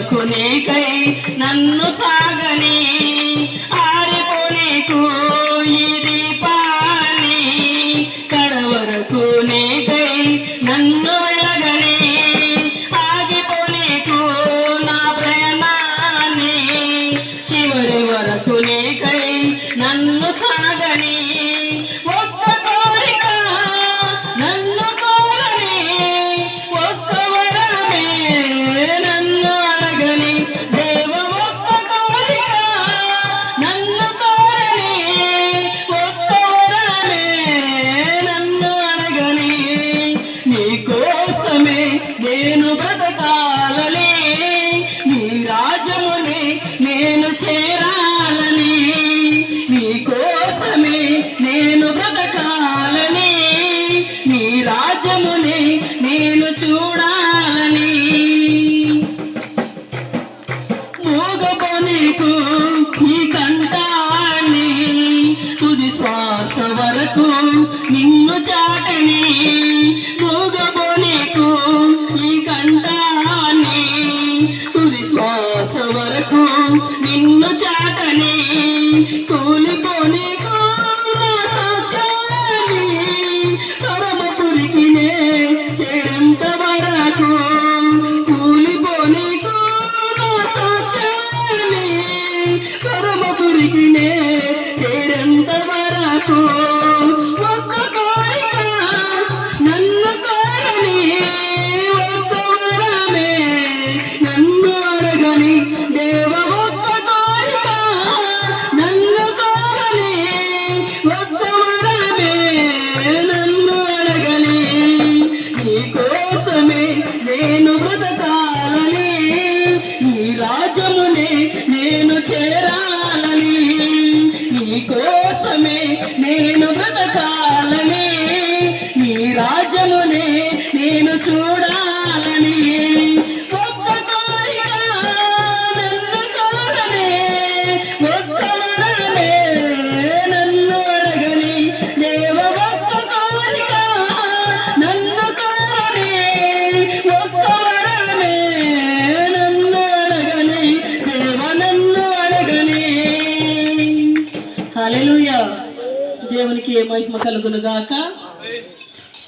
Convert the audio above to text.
వరకు నీకై నన్ను సాగని, ఆరిపోనీకు ఈ దీపాన్ని కడ వరకు నీకై నన్ను వెలగని, ఆగిపోనీకు నా ప్రయాణాన్ని చివరి వరకు నీకై నన్ను సాగని. నేను బ్రతకాలని, నీ రాజ్యమునే నేను చేరాలని, నీ కోసమే నేను బ్రతకాలని, నీ రాజ్యమునే నేను చూడాలని. మూగపోనీకు ఈ కంఠాన్ని తుది శ్వాస వరకు నిన్ను చాటని, మూగపోనీకు ఈ కంఠాన్ని తుది శ్వాస వరకు నిన్ను చాటని, కూలిపోనీకు నా సాక్ష్యాన్ని పరమపురికి నే చేరేంత వరకు, కూలిపోనీకు నా సాక్ష్యాన్ని పరమపురికి నే చేరేంత వరకు. ఒక్క కోరిక నన్ను కోరని, ఒక్క వరమే నన్ను అడగని, దేవ ఒక్క కోరిక నన్ను కోరని, ఒక్క వరమే నన్ను అడగని. నీ కోసమే నేను బ్రతకాలని, నీ రాజ్యమునే నేను చేరాలని, నీ కోసమే నేను బ్రతకాలని, నీ రాజ్యమునే నేను చూడాలని. ఒక్క కోరిక నన్ను కోరని, ఒక్క వరమే నన్ను అడగని, దేవ ఒక్క కోరిక నన్ను కోరని, ఒక్క వరమే నన్ను అడగని, దేవ నన్ను అడగని. హల్లెలూయా. దేవునికి మహిమ కలుగును గాక.